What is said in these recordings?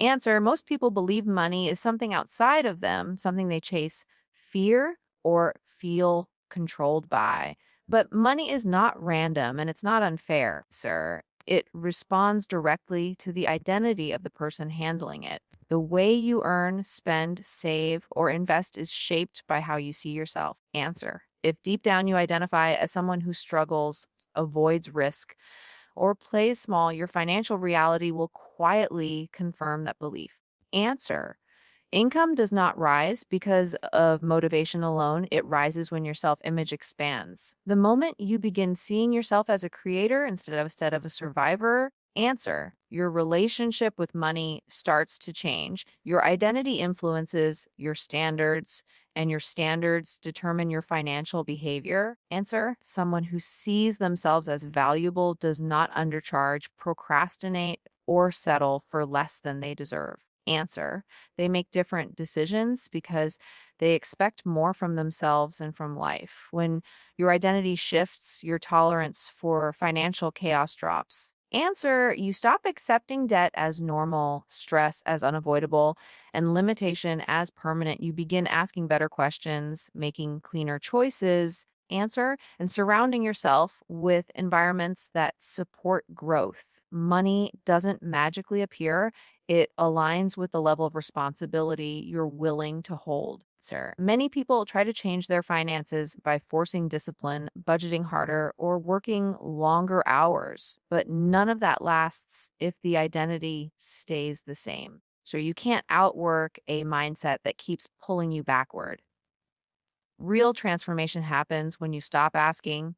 Answer: most people believe money is something outside of them, something they chase, fear, or feel controlled by. But money is not random and it's not unfair, sir. It responds directly to the identity of the person handling it. The way you earn, spend, save, or invest is shaped by how you see yourself. Answer: if deep down you identify as someone who struggles, avoids risk, or plays small, your financial reality will quietly confirm that belief. Answer: income does not rise because of motivation alone. It rises when your self image expands. The moment you begin seeing yourself as a creator instead of a survivor, answer, your relationship with money starts to change. Your identity influences your standards, and your standards determine your financial behavior. Answer, someone who sees themselves as valuable does not undercharge, procrastinate, or settle for less than they deserve. Answer, they make different decisions because they expect more from themselves and from life. When your identity shifts, your tolerance for financial chaos drops. Answer, you stop accepting debt as normal, stress as unavoidable, and limitation as permanent. You begin asking better questions, making cleaner choices. Answer, and surrounding yourself with environments that support growth. Money doesn't magically appear, it aligns with the level of responsibility you're willing to hold, sir. Many people try to change their finances by forcing discipline, budgeting harder, or working longer hours, but none of that lasts if the identity stays the same. So you can't outwork a mindset that keeps pulling you backward. Real transformation happens when you stop asking,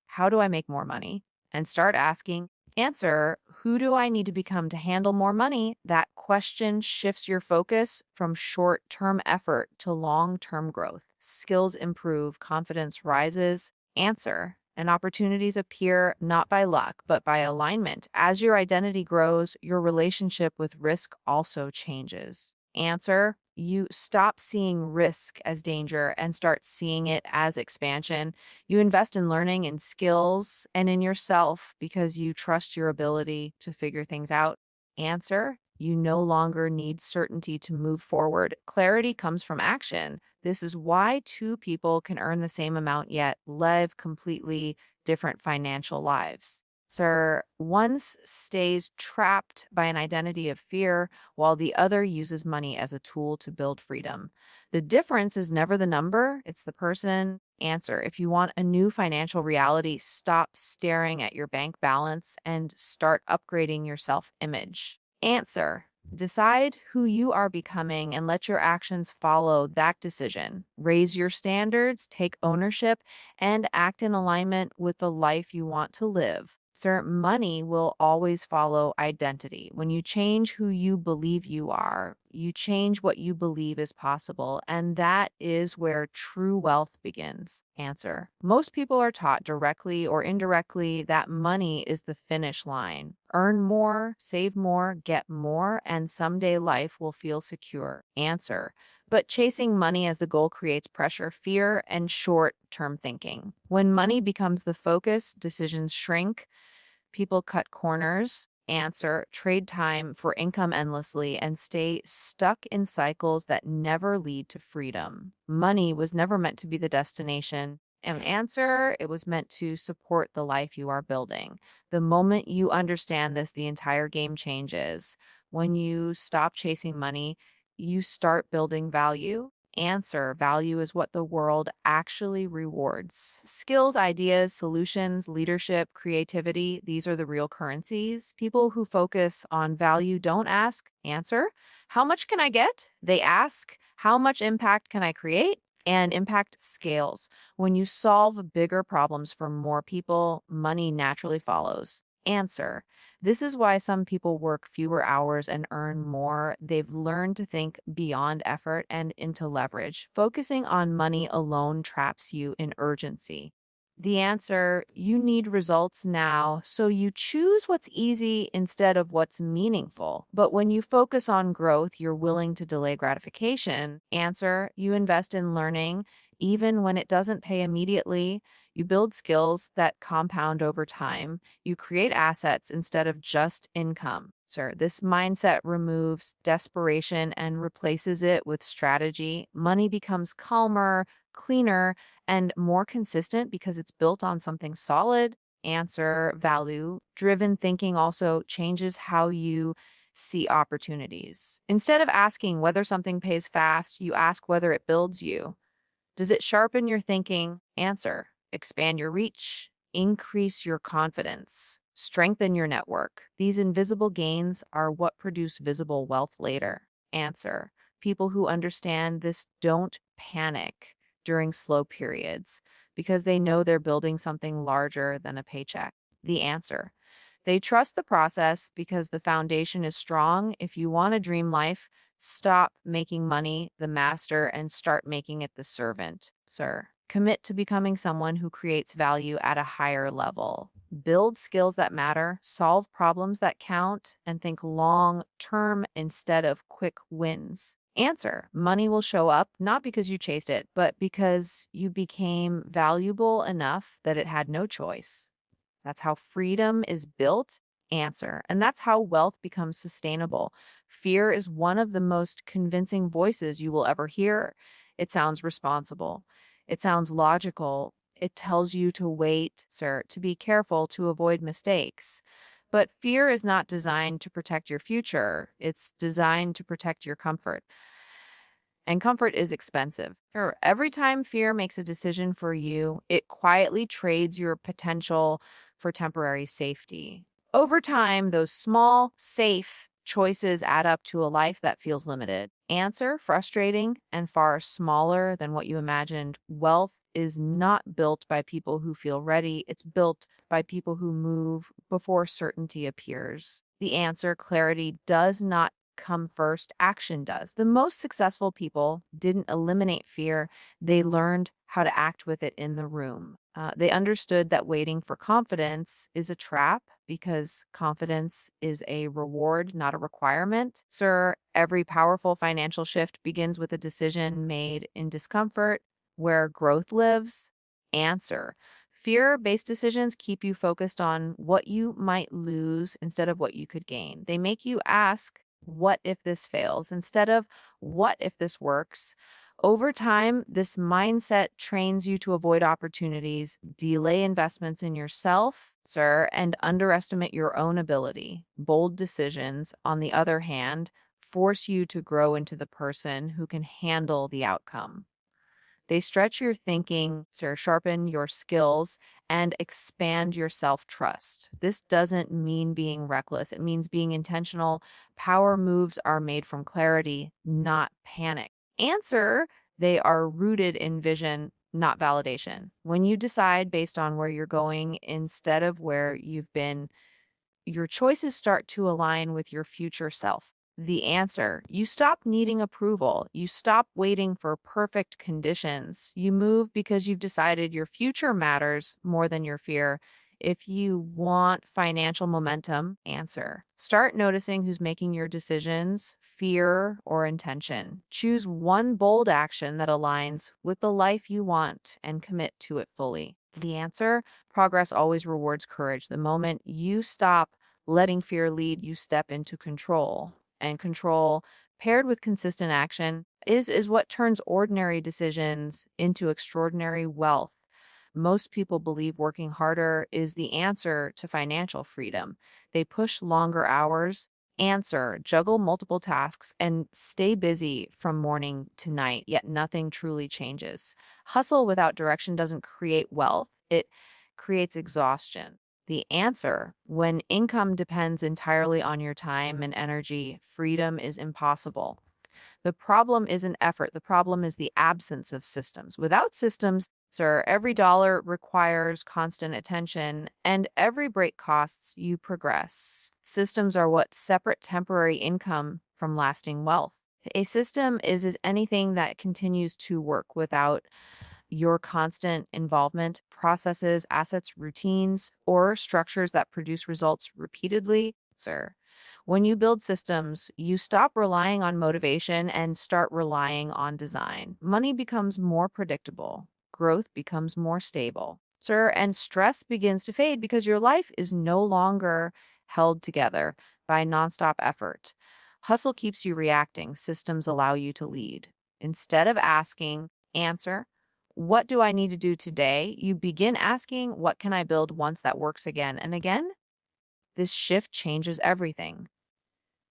how do I make more money? And start asking, answer, who do I need to become to handle more money? That question shifts your focus from short term effort to long term growth. Skills improve, confidence rises. Answer, and opportunities appear not by luck, but by alignment. As your identity grows, your relationship with risk also changes. Answer, you stop seeing risk as danger and start seeing it as expansion. You invest in learning and skills and in yourself because you trust your ability to figure things out. Answer, you no longer need certainty to move forward. Clarity comes from action. This is why two people can earn the same amount yet live completely different financial lives. Sir, one stays trapped by an identity of fear while the other uses money as a tool to build freedom. The difference is never the number, it's the person. Answer, if you want a new financial reality, stop staring at your bank balance and start upgrading your self image. Answer, decide who you are becoming and let your actions follow that decision. Raise your standards, take ownership, and act in alignment with the life you want to live. Sir, money will always follow identity. When you change who you believe you are, you change what you believe is possible, and that is where true wealth begins. Answer, most people are taught directly or indirectly that money is the finish line. Earn more, save more, get more, and someday life will feel secure. Answer, but chasing money as the goal creates pressure, fear, and short term thinking. When money becomes the focus, decisions shrink, people cut corners. Answer, trade time for income endlessly, and stay stuck in cycles that never lead to freedom. Money was never meant to be the destination. And answer, it was meant to support the life you are building. The moment you understand this, the entire game changes. When you stop chasing money, you start building value. Answer, value is what the world actually rewards. Skills, ideas, solutions, leadership, creativity, these are the real currencies. People who focus on value don't ask, answer, how much can I get? They ask, how much impact can I create? And impact scales. When you solve bigger problems for more people, money naturally follows. Answer, this is why some people work fewer hours and earn more. They've learned to think beyond effort and into leverage. Focusing on money alone traps you in urgency. The answer, you need results now, so you choose what's easy instead of what's meaningful. But when you focus on growth, you're willing to delay gratification. Answer, you invest in learning even when it doesn't pay immediately. You build skills that compound over time. You create assets instead of just income. Sir, this mindset removes desperation and replaces it with strategy. Money becomes calmer, cleaner, and more consistent because it's built on something solid. Answer, value driven thinking also changes how you see opportunities. Instead of asking whether something pays fast, you ask whether it builds you. Does it sharpen your thinking? Answer, expand your reach, increase your confidence, strengthen your network. These invisible gains are what produce visible wealth later. Answer, people who understand this don't panic during slow periods because they know they're building something larger than a paycheck. The answer, they trust the process because the foundation is strong. If you want a dream life, stop making money the master and start making it the servant, sir. Commit to becoming someone who creates value at a higher level. Build skills that matter, solve problems that count, and think long term instead of quick wins. Answer, money will show up not because you chased it, but because you became valuable enough that it had no choice. That's how freedom is built. Answer. And that's how wealth becomes sustainable. Fear is one of the most convincing voices you will ever hear. It sounds responsible. It sounds logical. It tells you to wait, sir, to be careful, to avoid mistakes. But fear is not designed to protect your future. It's designed to protect your comfort. And comfort is expensive. Sure, every time fear makes a decision for you, it quietly trades your potential for temporary safety. Over time, those small, safe choices add up to a life that feels limited. Answer, frustrating and far smaller than what you imagined. Wealth is not built by people who feel ready, it's built by people who move before certainty appears. The answer, clarity, does not come first, action does. The most successful people didn't eliminate fear, they learned how to act with it in the room. They understood that waiting for confidence is a trap because confidence is a reward, not a requirement. Sir, every powerful financial shift begins with a decision made in discomfort where growth lives. Answer. Fear based decisions keep you focused on what you might lose instead of what you could gain. They make you ask, what if this fails? Instead of what if this works? Over time, this mindset trains you to avoid opportunities, delay investments in yourself, sir, and underestimate your own ability. Bold decisions, on the other hand, force you to grow into the person who can handle the outcome. They stretch your thinking, sir, sharpen your skills, and expand your self trust. This doesn't mean being reckless, it means being intentional. Power moves are made from clarity, not panic. Answer, they are rooted in vision, not validation. When you decide based on where you're going instead of where you've been, your choices start to align with your future self. The answer, you stop needing approval. You stop waiting for perfect conditions. You move because you've decided your future matters more than your fear. If you want financial momentum, answer. Start noticing who's making your decisions, fear or intention. Choose one bold action that aligns with the life you want and commit to it fully. The answer, progress always rewards courage. The moment you stop letting fear lead, you step into control. And control, paired with consistent action, is what turns ordinary decisions into extraordinary wealth. Most people believe working harder is the answer to financial freedom. They push longer hours, answer, juggle multiple tasks, and stay busy from morning to night, yet nothing truly changes. Hustle without direction doesn't create wealth, it creates exhaustion. The answer, when income depends entirely on your time and energy, freedom is impossible. The problem isn't effort, the problem is the absence of systems. Without systems, sir, every dollar requires constant attention, and every break costs you progress. Systems are what separate temporary income from lasting wealth. A system is anything that continues to work without Your constant involvement, processes, assets, routines, or structures that produce results repeatedly, sir. When you build systems, you stop relying on motivation and start relying on design. Money becomes more predictable, growth becomes more stable, sir, and stress begins to fade because your life is no longer held together by nonstop effort. Hustle keeps you reacting, systems allow you to lead. Instead of asking, answer, what do I need to do today? You begin asking, what can I build once that works again and again? This shift changes everything.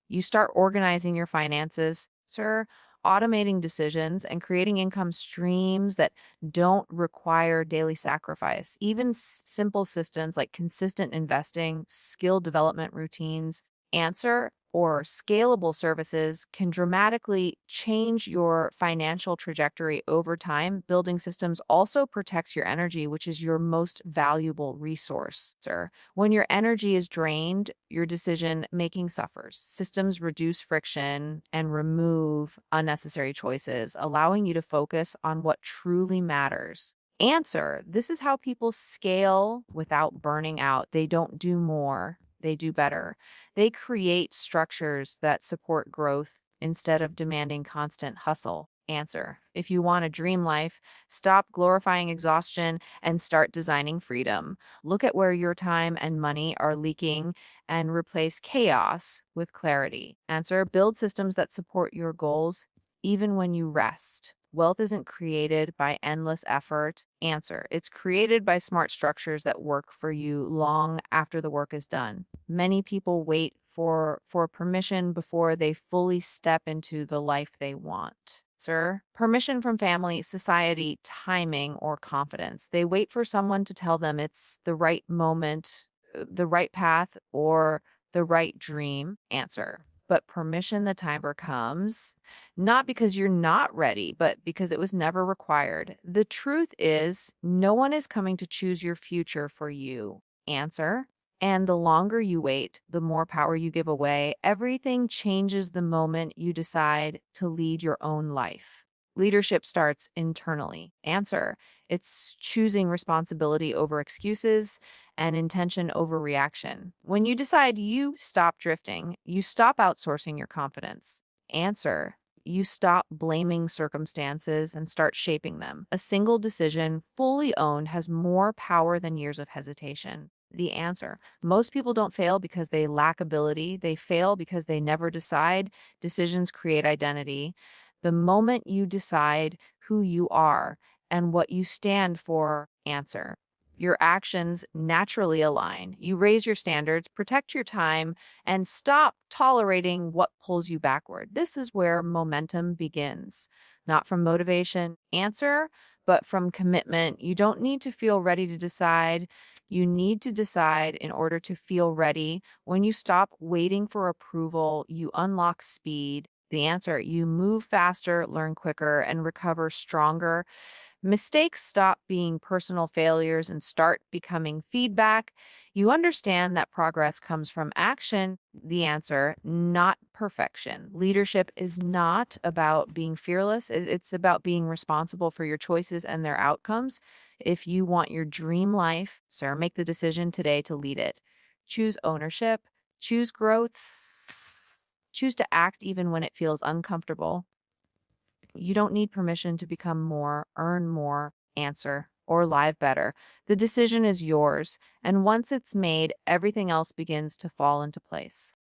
You start organizing your finances, sir, automating decisions, and creating income streams that don't require daily sacrifice. Even simple systems like consistent investing, skill development routines, answer, or scalable services can dramatically change your financial trajectory over time. Building systems also protects your energy, which is your most valuable resource, sir. When your energy is drained, your decision making suffers. Systems reduce friction and remove unnecessary choices, allowing you to focus on what truly matters. Answer, this is how people scale without burning out. They don't do more, they do better. They create structures that support growth instead of demanding constant hustle. Answer, if you want a dream life, stop glorifying exhaustion and start designing freedom. Look at where your time and money are leaking and replace chaos with clarity. Answer, build systems that support your goals even when you rest. Wealth isn't created by endless effort. Answer, it's created by smart structures that work for you long after the work is done. Many people wait for permission before they fully step into the life they want. Sir, permission from family, society, timing, or confidence. They wait for someone to tell them it's the right moment, the right path, or the right dream. Answer. But permission the time ever comes, not because you're not ready, but because it was never required. The truth is, no one is coming to choose your future for you. Answer. And the longer you wait, the more power you give away. Everything changes the moment you decide to lead your own life. Leadership starts internally. Answer. It's choosing responsibility over excuses and intention over reaction. When you decide, you stop drifting, you stop outsourcing your confidence. Answer. You stop blaming circumstances and start shaping them. A single decision, fully owned, has more power than years of hesitation. The answer. Most people don't fail because they lack ability. They fail because they never decide. Decisions create identity. The moment you decide who you are and what you stand for, answer, your actions naturally align. You raise your standards, protect your time, and stop tolerating what pulls you backward. This is where momentum begins, not from motivation, answer, but from commitment. You don't need to feel ready to decide. You need to decide in order to feel ready. When you stop waiting for approval, you unlock speed. The answer, you move faster, learn quicker, and recover stronger. Mistakes stop being personal failures and start becoming feedback. You understand that progress comes from action. The answer, not perfection. Leadership is not about being fearless, it's about being responsible for your choices and their outcomes. If you want your dream life, sir, make the decision today to lead it. Choose ownership, choose growth, choose to act even when it feels uncomfortable. You don't need permission to become more, earn more, answer, or live better. The decision is yours, and once it's made, everything else begins to fall into place.